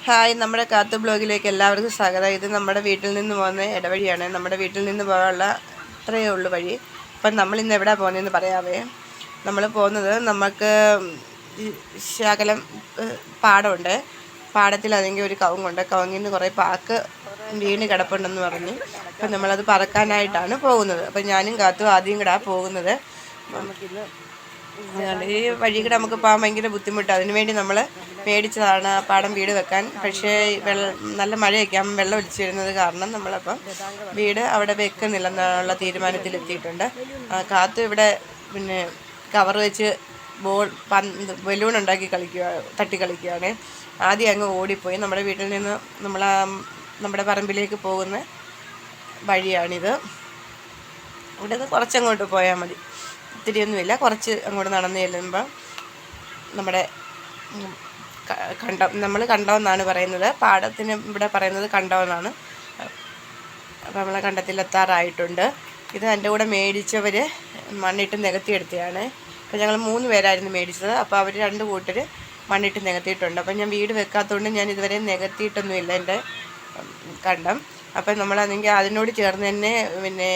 Hi, നമ്മുടെ കാത്തു ബ്ലോഗിലേക്ക് എല്ലാവർക്കും സ്വാഗതം. ഇത് നമ്മുടെ വീട്ടിൽ നിന്ന് പോകുന്ന ഇടവഴിയാണ്. നമ്മുടെ വീട്ടിൽ നിന്ന് പോകാനുള്ള ഇത്രയേ ഉള്ളൂ വഴി. അപ്പം നമ്മളിന്ന് എവിടെ പോകുന്നതെന്ന് പറയാവേ. നമ്മൾ പോകുന്നത് നമുക്ക് ശകലം പാടമുണ്ട്. പാടത്തിലാണെങ്കിൽ ഒരു കവുങ്ങുണ്ട്. കവുങ്ങിൽ നിന്ന് കുറേ പാക്ക് വീണ് കിടപ്പുണ്ടെന്ന് പറഞ്ഞ് അപ്പം നമ്മളത് പറക്കാനായിട്ടാണ് പോകുന്നത്. അപ്പം ഞാനും കാത്തു ആദ്യം കൂടെ പോകുന്നത്. നമുക്കിന്ന് ഈ വഴി കൂടെ നമുക്ക് പോകാൻ ഭയങ്കര ബുദ്ധിമുട്ടാണ്. അതിനുവേണ്ടി നമ്മൾ മേടിച്ചതാണ് പാടം വീട് വെക്കാൻ. പക്ഷേ നല്ല മഴയൊക്കെ ആകുമ്പോൾ വെള്ളം ഒലിച്ചു വരുന്നത് കാരണം നമ്മളപ്പം വീട് അവിടെ വെക്കുന്നില്ലെന്നുള്ള തീരുമാനത്തിലെത്തിയിട്ടുണ്ട്. കാത്തു ഇവിടെ പിന്നെ കവർ വെച്ച് ബലൂൺ ഉണ്ടാക്കി തട്ടി കളിക്കുകയാണ്. ആദ്യം അങ്ങ് ഓടിപ്പോയി. നമ്മുടെ വീട്ടിൽ നിന്ന് നമ്മുടെ പറമ്പിലേക്ക് പോകുന്ന വഴിയാണിത്. ഇവിടെ നിന്ന് കുറച്ചങ്ങോട്ട് പോയാൽ മതി, ഒത്തിരിയൊന്നുമില്ല. കുറച്ച് അങ്ങോട്ട് നടന്നു ചെല്ലുമ്പോൾ നമ്മുടെ നമ്മൾ കണ്ടമെന്നാണ് പറയുന്നത്. പാടത്തിന് ഇവിടെ പറയുന്നത് കണ്ടമെന്നാണ്. അപ്പോൾ നമ്മളെ കണ്ടത്തിലെത്താറായിട്ടുണ്ട്. ഇത് എൻ്റെ കൂടെ മേടിച്ചവർ മണ്ണിട്ട് നികത്തിയെടുത്തതാണ്. അപ്പോൾ ഞങ്ങൾ 3 പേരായിരുന്നു മേടിച്ചത്. അപ്പോൾ അവർ 2 കൂട്ടർ മണ്ണിട്ട് നികത്തിയിട്ടുണ്ട്. അപ്പം ഞാൻ വീട് വെക്കാത്തതുകൊണ്ട് ഞാൻ ഇതുവരെ നികത്തിയിട്ടൊന്നുമില്ല എൻ്റെ കണ്ടം. അപ്പം നമ്മളാണെങ്കിൽ അതിനോട് ചേർന്ന് തന്നെ പിന്നെ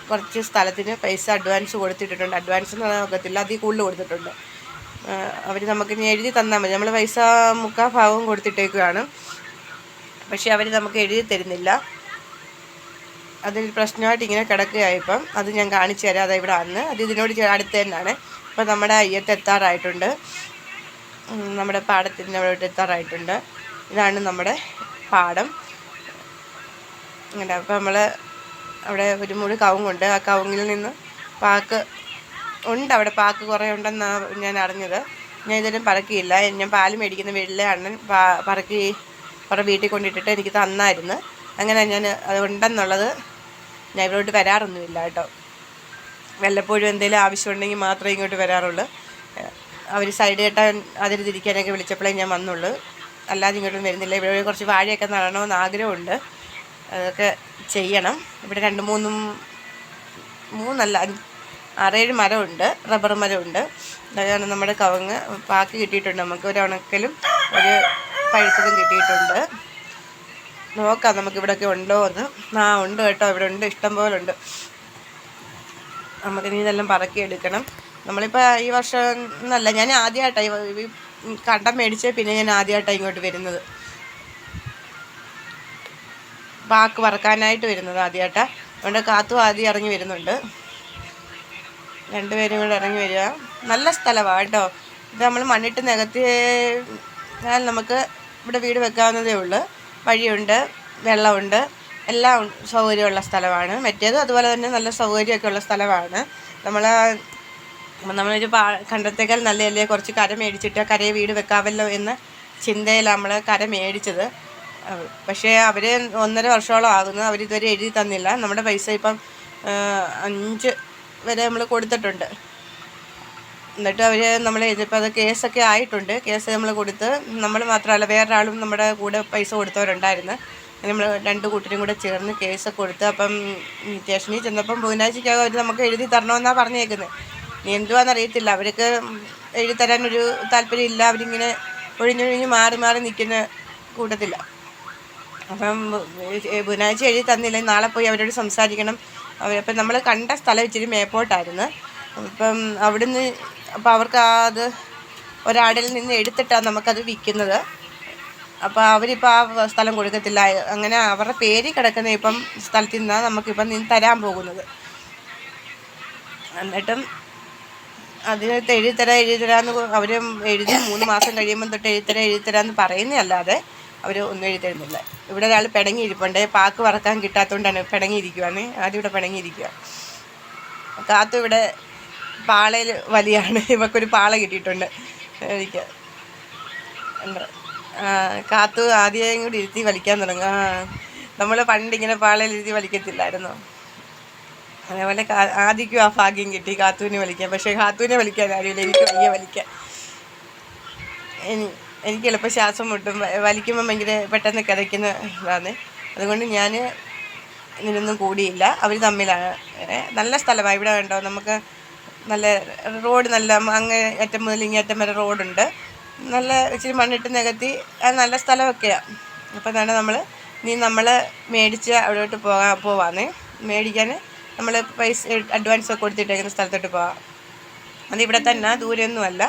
കുറച്ച് സ്ഥലത്തിന് പൈസ അഡ്വാൻസ് കൊടുത്തിട്ടുണ്ട്. അഡ്വാൻസ് എന്ന് പറയാൻ ഒക്കത്തില്ല, അതിൽ കൂടുതൽ കൊടുത്തിട്ടുണ്ട്. അവർ നമുക്കിനി എഴുതി തന്നാൽ മതി. നമ്മൾ പൈസ 3/4 ഭാഗവും കൊടുത്തിട്ടേക്കുകയാണ്. പക്ഷേ അവർ നമുക്ക് എഴുതി തരുന്നില്ല. അതിൽ പ്രശ്നമായിട്ട് ഇങ്ങനെ കിടക്കുകയായിപ്പം. അത് ഞാൻ കാണിച്ചു തരാം. അത് ഇവിടെ വന്ന് അത് ഇതിനോട് അടുത്ത് തന്നെയാണ്. അപ്പം നമ്മുടെ അയ്യത്ത് എത്താറായിട്ടുണ്ട്. നമ്മുടെ പാടത്തിൻ്റെ അവിടെ എത്താറായിട്ടുണ്ട്. ഇതാണ് നമ്മുടെ പാടം. അങ്ങനെ അപ്പം നമ്മൾ അവിടെ ഒരു മുറി കവുങ്ങുണ്ട്. ആ കവുങ്ങിൽ നിന്ന് പാക്ക് ഉണ്ട്. അവിടെ പാക്ക് കുറേ ഉണ്ടെന്നാണ് ഞാൻ അറിഞ്ഞത്. ഞാൻ ഇതുവരെയും പറക്കിയില്ല. ഞാൻ പാല് മേടിക്കുന്ന വീട്ടിലെ അണ്ണൻ പറക്കി കുറേ വീട്ടിൽ കൊണ്ടിട്ടിട്ട് എനിക്ക് തന്നായിരുന്നു. അങ്ങനെ ഞാൻ അത് ഉണ്ടെന്നുള്ളത് ഞാൻ ഇവിടോട്ട് വരാറൊന്നുമില്ല കേട്ടോ. വല്ലപ്പോഴും എന്തെങ്കിലും ആവശ്യമുണ്ടെങ്കിൽ മാത്രമേ ഇങ്ങോട്ട് വരാറുള്ളൂ. അവർ സൈഡ് കെട്ടാൻ അതിൽ തിരിക്കാനൊക്കെ വിളിച്ചപ്പോഴേ ഞാൻ വന്നുള്ളൂ. അല്ലാതെ ഇങ്ങോട്ടും വരുന്നില്ല. ഇവിടെ കുറച്ച് വാഴയൊക്കെ നടണമെന്ന് ആഗ്രഹമുണ്ട്. അതൊക്കെ ചെയ്യണം. ഇവിടെ 6-7 മരമുണ്ട്. റബ്ബർ മരമുണ്ട്. അതാണ് നമ്മുടെ കവുങ്ങ്. പാക്ക് കിട്ടിയിട്ടുണ്ട്. നമുക്ക് ഒരു ഉണക്കലും ഒരു പഴുത്തതും കിട്ടിയിട്ടുണ്ട്. നോക്കാം നമുക്കിവിടെയൊക്കെ ഉണ്ടോ എന്ന്. ഉണ്ട് കേട്ടോ, ഇവിടെ ഉണ്ട്, ഇഷ്ടം പോലെ ഉണ്ട്. നമുക്കിനി ഇതെല്ലാം പറക്കിയെടുക്കണം. നമ്മളിപ്പോൾ ഈ വർഷം എന്നല്ല, ഞാൻ ആദ്യമായിട്ടാണ് ഈ കണ്ടം മേടിച്ച് പിന്നെ ഞാൻ ആദ്യമായിട്ടാണ് ഇങ്ങോട്ട് വരുന്നത്. പാക്ക് പറക്കാനായിട്ട് വരുന്നത് ആദ്യമായിട്ടാണ്. അതുകൊണ്ട് കാത്തു ആദ്യം ഇറങ്ങി വരുന്നുണ്ട്. 2 പേരും കൂടെ ഇറങ്ങി വരിക. നല്ല സ്ഥലമാണ് കേട്ടോ. ഇത് നമ്മൾ മണ്ണിട്ട് നികത്തിയാൽ നമുക്ക് ഇവിടെ വീട് വെക്കാവുന്നതേ ഉള്ളൂ. വഴിയുണ്ട്, വെള്ളമുണ്ട്, എല്ലാം സൗകര്യമുള്ള സ്ഥലമാണ്. മറ്റേത് അതുപോലെ തന്നെ നല്ല സൗകര്യമൊക്കെ ഉള്ള സ്ഥലമാണ്. നമ്മളൊരു കണ്ടത്തേക്കാൾ നല്ലതല്ലേ കുറച്ച് കര മേടിച്ചിട്ട് കരയെ വീട് വെക്കാമല്ലോ എന്ന ചിന്തയിൽ നമ്മൾ കര മേടിച്ചത്. പക്ഷേ അവർ 1.5 വർഷത്തോളം ആകുന്നു. അവരിതുവരെ എഴുതി തന്നില്ല. നമ്മുടെ പൈസ ഇപ്പം 5 വരെ നമ്മൾ കൊടുത്തിട്ടുണ്ട്. എന്നിട്ട് അവർ നമ്മൾ എഴുതിയപ്പോൾ അത് കേസൊക്കെ ആയിട്ടുണ്ട്. കേസ് നമ്മൾ കൊടുത്ത്, നമ്മൾ മാത്രമല്ല വേറൊരാളും നമ്മുടെ കൂടെ പൈസ കൊടുത്തവരുണ്ടായിരുന്നു. നമ്മൾ 2 കൂട്ടരും കൂടെ ചേർന്ന് കേസൊക്കെ കൊടുത്ത്. അപ്പം സ്റ്റേഷനിൽ ചെന്നപ്പം ബുധനാഴ്ചയ്ക്കകം അവർ നമുക്ക് എഴുതി തരണമെന്നാണ് പറഞ്ഞേക്കുന്നത്. ഇനി എന്തുവാണെന്നറിയത്തില്ല. അവർക്ക് എഴുതി തരാനൊരു താല്പര്യമില്ല. അവരിങ്ങനെ ഒഴിഞ്ഞൊഴിഞ്ഞ് മാറി നിൽക്കുന്ന കൂട്ടത്തില്ല. അപ്പം ബുധനാഴ്ച എഴുതി തന്നില്ല. നാളെ പോയി അവരോട് സംസാരിക്കണം. അപ്പം നമ്മൾ കണ്ട സ്ഥലം ഇച്ചിരി മേപ്പോട്ടായിരുന്നു. അപ്പം അവിടുന്ന് അവർക്ക് അത് ഒരാടിൽ നിന്ന് എടുത്തിട്ടാണ് നമുക്കത് വിൽക്കുന്നത്. അപ്പോൾ അവരിപ്പോൾ ആ സ്ഥലം കൊടുക്കത്തില്ല. അങ്ങനെ അവരുടെ പേര് കിടക്കുന്ന ഇപ്പം സ്ഥലത്തിൽ നിന്നാണ് നമുക്കിപ്പം തരാൻ പോകുന്നത്. എന്നിട്ടും അതിനകത്ത് എഴുതി തരാമെന്ന് അവർ എഴുതി 3 മാസം കഴിയുമ്പം തൊട്ട് എഴുതി തരാമെന്ന് പറയുന്നതല്ലാതെ അവർ ഒന്നും എഴുതി തരുന്നില്ല. ഇവിടെ ഒരാൾ പിടങ്ങിയിരിപ്പുണ്ട്. പാക്ക് പറക്കാൻ കിട്ടാത്തതുകൊണ്ടാണ് പിടങ്ങിയിരിക്കുവാണ്. ആദ്യം ഇവിടെ പിടങ്ങിയിരിക്കുക. കാത്തു ഇവിടെ പാളയിൽ വലിയാണ്. ഇവക്കൊരു പാള കിട്ടിയിട്ടുണ്ട്. എനിക്ക് കാത്തു ആദ്യം കൂടി ഇരുത്തി വലിക്കാൻ തുടങ്ങുക. നമ്മൾ പണ്ടിങ്ങനെ പാളയിൽ ഇരുത്തി വലിക്കത്തില്ലായിരുന്നു. അതേപോലെ ആദ്യക്കും ആ ഭാഗ്യം കിട്ടി കാത്തുവിനെ വലിക്കാൻ. പക്ഷേ കാത്തുവിനെ വലിക്കാൻ അറിയില്ല. എനിക്ക് വയ്യ വലിക്കാൻ. എനിക്ക് എളുപ്പം ശ്വാസം മുട്ടും. വലിക്കുമ്പോൾ ഭയങ്കര പെട്ടെന്ന് കിതയ്ക്കുന്ന ഇതാണ്. അതുകൊണ്ട് ഞാൻ ഇതിനൊന്നും കൂടിയില്ല. അവർ തമ്മിലാണ്. നല്ല സ്ഥലമാണ്. ഇവിടെ കണ്ടോ, നമുക്ക് നല്ല റോഡ്, നല്ല അങ്ങേ അറ്റം മുതൽ ഇങ്ങേറ്റം വരെ റോഡുണ്ട്. നല്ല ഇച്ചിരി മണ്ണിട്ട് നികത്തി അത് നല്ല സ്ഥലമൊക്കെയാണ്. അപ്പോൾ തന്നെ നമ്മൾ മേടിച്ച് അവിടോട്ട് പോവാന്നേ. മേടിക്കാൻ നമ്മൾ പൈസ അഡ്വാൻസൊക്കെ കൊടുത്തിട്ടേക്കുന്ന സ്ഥലത്തോട്ട് പോവാം. അതിവിടെ തന്നെ, ദൂരെയൊന്നുമല്ല,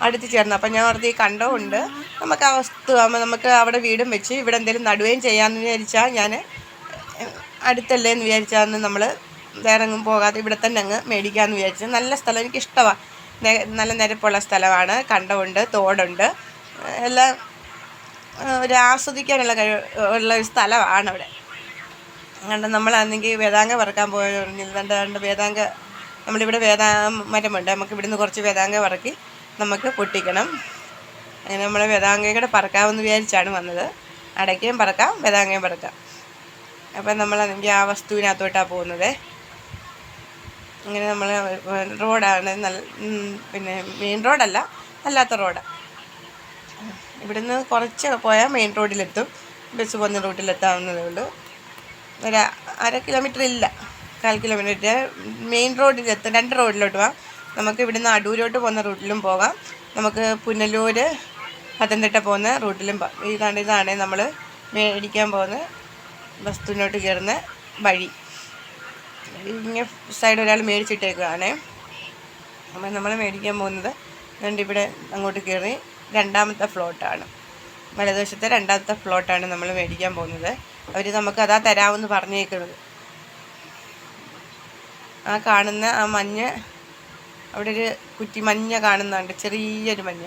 അടുത്ത് ചേർന്ന്. അപ്പം ഞാൻ ഓർത്ത് ഈ കണ്ടമുണ്ട്, നമുക്ക് ആ വസ്തു ആകുമ്പോൾ നമുക്ക് അവിടെ വീടും വെച്ച് ഇവിടെ എന്തെങ്കിലും നടുകയും ചെയ്യാമെന്ന് വിചാരിച്ചാൽ, ഞാൻ അടുത്തല്ലേ എന്ന് വിചാരിച്ചാൽ നമ്മൾ വേറെ എങ്ങും പോകാതെ ഇവിടെ തന്നെ അങ്ങ് മേടിക്കാമെന്ന് വിചാരിച്ചു. നല്ല സ്ഥലം, എനിക്കിഷ്ടമാണ്. നല്ല നിരപ്പുള്ള സ്ഥലമാണ്, കണ്ടമുണ്ട്, തോടുണ്ട്, എല്ലാം ഒരു ആസ്വദിക്കാനുള്ള ഉള്ള ഒരു സ്ഥലമാണ് അവിടെ. കണ്ട് നമ്മളാണെങ്കിൽ വേദാങ്ക പറക്കാൻ പോയത് വേദാങ്ക, നമ്മളിവിടെ മരമുണ്ട്, നമുക്ക് ഇവിടുന്ന് കുറച്ച് വേദാങ്ക പറക്കി നമുക്ക് പൊട്ടിക്കണം. അങ്ങനെ നമ്മൾ വേദാങ്കയുടെ പറക്കാമെന്ന് വിചാരിച്ചാണ് വന്നത്. അടയ്ക്കയും പറക്കാം, വേദാങ്കയും പറക്കാം. അപ്പം നമ്മളാണെങ്കിൽ ആ വസ്തുവിനകത്തോട്ടാണ് പോകുന്നത്. അങ്ങനെ നമ്മൾ റോഡാണ്, പിന്നെ മെയിൻ റോഡല്ല, അല്ലാത്ത റോഡാണ്. ഇവിടുന്ന് കുറച്ച് പോയാൽ മെയിൻ റോഡിലെത്തും. ബസ് പോകുന്ന റൂട്ടിലെത്താവുന്നതേ ഉള്ളൂ. ഒരു 1/2 കിലോമീറ്റർ ഇല്ല, 1/4 കിലോമീറ്റർ മെയിൻ റോഡിലെത്തും. 2 റോഡിലോട്ട് പോകാം. നമുക്ക് ഇവിടുന്ന് അടൂരോട്ട് പോകുന്ന റൂട്ടിലും പോകാം, നമുക്ക് പുനലൂർ പത്തനംതിട്ട പോകുന്ന റൂട്ടിലും പോകാം. ഇതാണ് നമ്മൾ മേടിക്കാൻ പോകുന്ന വസ്തുവിനോട്ട് കയറുന്ന വഴി. ഇങ്ങനെ സൈഡ് ഒരാൾ മേടിച്ചിട്ടേക്കുകയാണേ. അപ്പം നമ്മൾ മേടിക്കാൻ പോകുന്നത് അതുകൊണ്ട് ഇവിടെ അങ്ങോട്ട് കയറി 2ാമത്തെ ഫ്ലോട്ടാണ്, വലതുവശത്തെ 2ാമത്തെ ഫ്ലോട്ടാണ് നമ്മൾ മേടിക്കാൻ പോകുന്നത്. അവർ നമുക്ക് അതാ തരാമെന്ന് പറഞ്ഞേക്കുന്നത്. ആ കാണുന്ന ആ മഞ്ഞ്, അവിടെ ഒരു കുറ്റി മഞ്ഞ കാണുന്നുണ്ട്, ചെറിയൊരു മഞ്ഞ,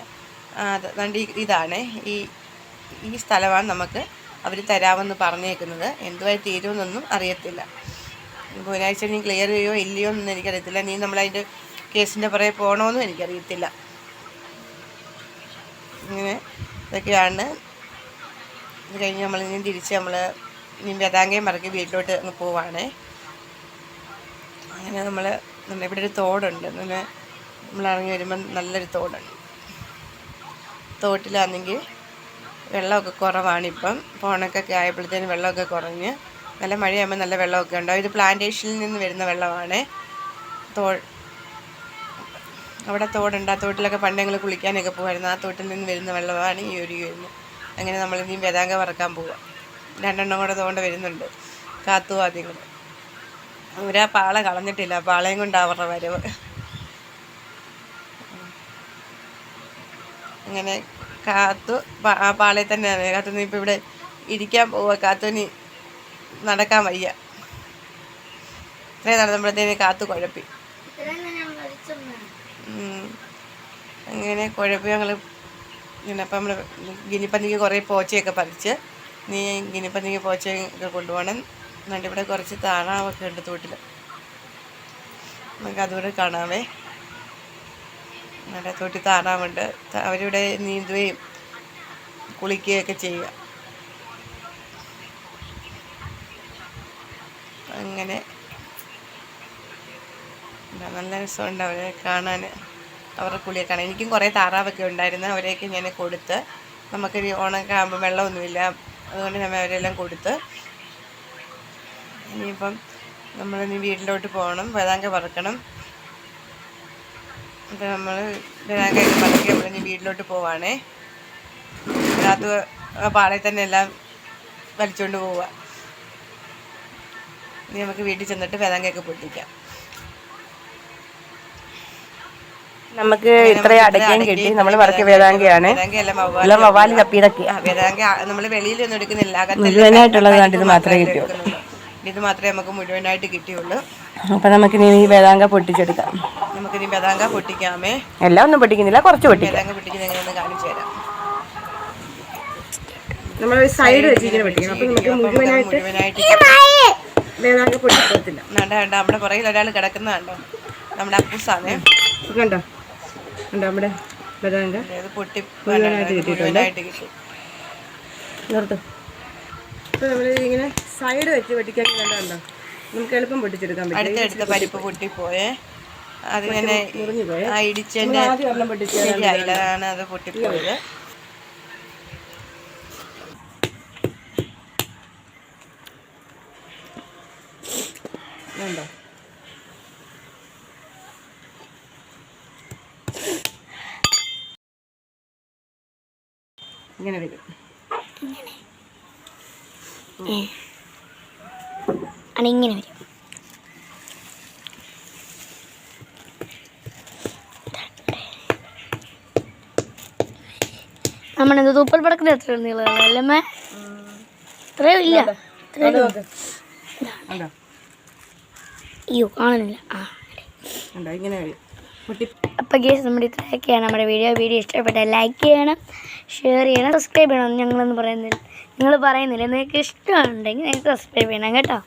അതുകൊണ്ട് ഇതാണ് ഈ സ്ഥലമാണ് നമുക്ക് അവർ തരാമെന്ന് പറഞ്ഞേക്കുന്നത്. എന്തുവായി തീരുമെന്നൊന്നും അറിയത്തില്ല. ബുധനാഴ്ച നീ ക്ലിയർ ചെയ്യുമോ ഇല്ലയോ എന്നൊന്നും എനിക്കറിയത്തില്ല. നീ നമ്മളതിൻ്റെ കേസിൻ്റെ പുറകെ പോകണമെന്നും എനിക്കറിയത്തില്ല. ഇങ്ങനെ ഇതൊക്കെയാണ്. ഇത് കഴിഞ്ഞ് നമ്മളിനി തിരിച്ച് ഇനി വേദാങ്കയും പറക്കി വീട്ടിലോട്ട് അങ്ങ് പോവാണേ. അങ്ങനെ ഇവിടെ ഒരു തോടുണ്ട്. അങ്ങനെ നമ്മളിറങ്ങി വരുമ്പം നല്ലൊരു തോടുണ്ട്. തോട്ടിലാണെങ്കിൽ വെള്ളമൊക്കെ കുറവാണിപ്പം. ഓണക്കൊക്കെ ആയപ്പോഴത്തേനും വെള്ളമൊക്കെ കുറഞ്ഞ്, നല്ല മഴയാകുമ്പോൾ നല്ല വെള്ളമൊക്കെ ഉണ്ടാവും. ഇത് പ്ലാന്റേഷനിൽ നിന്ന് വരുന്ന വെള്ളമാണ്. അവിടെ തോടുണ്ട്. ആ തോട്ടിലൊക്കെ പണ്ട് ഞങ്ങൾ കുളിക്കാനൊക്കെ പോകുമായിരുന്നു. ആ തോട്ടിൽ നിന്ന് വരുന്ന വെള്ളമാണ് ഈ ഒഴുകി വരുന്നത്. അങ്ങനെ നമ്മളിനി വേദാങ്ക പറക്കാൻ പോവാം. 2 എണ്ണം കൂടെ തോണ്ട വരുന്നുണ്ട്, കാത്തുവാദ്യങ്ങൾ. ഒരാ പാള കളഞ്ഞിട്ടില്ല, പാളയും കൊണ്ട് അവരുടെ വരവ്. അങ്ങനെ ആ പാളയിൽ തന്നെയാണ് കാത്തുനി. ഇപ്പം ഇവിടെ ഇരിക്കാൻ പോവുക. കാത്തുനി നടക്കാൻ വയ്യ. ഇത്രയും നടന്നപ്പോഴത്തേന് കാത്തു കുഴപ്പി. അങ്ങനെ കുഴപ്പി ഞങ്ങൾ ഇങ്ങനെ. അപ്പം നമ്മൾ ഗിനിപ്പന്നിക്ക് കുറേ പോച്ചയൊക്കെ പറിച്ച്, നീ ഗിനിപ്പന്നിക്ക് പോച്ചയൊക്കെ കൊണ്ടുപോകണം. എന്നിട്ട് ഇവിടെ കുറച്ച് താറാവൊക്കെ ഉണ്ട് തോട്ടിൽ, നമുക്ക് അതുകൂടെ കാണാവേ. നമ്മുടെ തോട്ടിൽ താറാവുണ്ട്. അവരിവിടെ നീന്തുകയും കുളിക്കുകയൊക്കെ ചെയ്യുക. അങ്ങനെ നല്ല രസമുണ്ട് അവരെ കാണാൻ, അവരുടെ കുളിയൊക്കെ കാണാൻ. എനിക്കും കുറേ താറാവൊക്കെ ഉണ്ടായിരുന്നു. അവരെയൊക്കെ ഞാൻ കൊടുത്ത്, നമുക്കൊരു ഓണമൊക്കെ ആകുമ്പോൾ വെള്ളമൊന്നുമില്ല, അതുകൊണ്ട് ഞാൻ അവരെല്ലാം കൊടുത്ത്. ഇനിയിപ്പം നമ്മളിനി വീട്ടിലോട്ട് പോകണം, വേദാങ്ക പറക്കണം. അപ്പം നമ്മൾ വേദാങ്കയൊക്കെ പറക്കി നമ്മളിനി വീട്ടിലോട്ട് പോവാണേ. അത് പാളയിൽ തന്നെ എല്ലാം വലിച്ചുകൊണ്ട് പോവുക. ഇനി നമുക്ക് വീട്ടിൽ ചെന്നിട്ട് വേദാങ്കയൊക്കെ പൊട്ടിക്കാം. നമുക്ക് ഇത്രയും അടയ്ക്കാൻ കിട്ടി. നമ്മൾ പറക്കിയ വേദാങ്കയാണ്. എല്ലാം വവ്വാല് തപ്പിയതൊക്കെ. വേദാങ്ക നമ്മൾ വെളിയിലൊന്നും എടുക്കുന്നില്ല, മുഴുവനായിട്ടുള്ളത് ഇത് മാത്രമേ കിട്ടിയുള്ളൂ. ഇത് മാത്രമേ നമുക്ക് മുഴുവനായിട്ട് കിട്ടിയുള്ളൂ. അപ്പം നമുക്കിനി ഈ വേദാങ്ക പൊട്ടിച്ചെടുക്കാം. നമുക്കിനി വേദാങ്ക പൊട്ടിക്കാമേ. എല്ലാം ഒന്നും പൊട്ടിക്കുന്നില്ല, കുറച്ച് പൊട്ടിക്കാം. വേദാങ്ക പൊട്ടിക്കുന്നത് എങ്ങനെയൊന്ന് കാണിച്ചു തരാം. നമ്മൾ സൈഡ് വെച്ചിങ്ങനെ പൊട്ടിക്കണം. അപ്പം നമുക്ക് മുഴുവനായിട്ട് വേദാങ്ക പൊട്ടിപ്പോകത്തില്ല. വേണ്ട, നമ്മുടെ പുറകിൽ ഒരാൾ കിടക്കുന്ന കണ്ടോ, നമ്മുടെ അപ്പൂസാണേ. കണ്ടോ നമ്മുടെ വേദാങ്ക പൊട്ടി മുഴുവനായിട്ട് കിട്ടി. നിർത്തും. അപ്പോൾ നമ്മൾ ഇങ്ങനെ സൈഡ് വെച്ച് പൊട്ടിക്കാൻ കണ്ടോ, നമുക്ക് എളുപ്പം പൊട്ടിച്ചെടുക്കാൻ പറ്റും. അടുത്തടുത്ത പരിപ്പ് പൊട്ടിപ്പോയേ, അതിങ്ങനെ ഇടിച്ചതിൻ്റെ ശരിയായില്ല, അതാണ് അത് പൊട്ടിപ്പോയത്. കണ്ടോ ഇങ്ങനെ വരും. ഇങ്ങനെ വരും. നമ്മളെന്ത് തൂപ്പൽ പടക്കുന്ന എത്ര നീളമല്ലേ? ഇത്രയും ഇല്ല. അയ്യോ കാണുന്നില്ല. അപ്പം ഗേസ് നമ്മുടെ ഇത്രയൊക്കെയാണ് നമ്മുടെ വീഡിയോ ഇഷ്ടപ്പെട്ടാൽ ലൈക്ക് ചെയ്യണം, ഷെയർ ചെയ്യണം, സബ്സ്ക്രൈബ് ചെയ്യണം. ഞങ്ങളൊന്നും പറയുന്നില്ല, നിങ്ങൾ പറയുന്നില്ല. നിങ്ങൾക്ക് ഇഷ്ടമുണ്ടെങ്കിൽ നിങ്ങൾക്ക് സബ്സ്ക്രൈബ് ചെയ്യണം കേട്ടോ.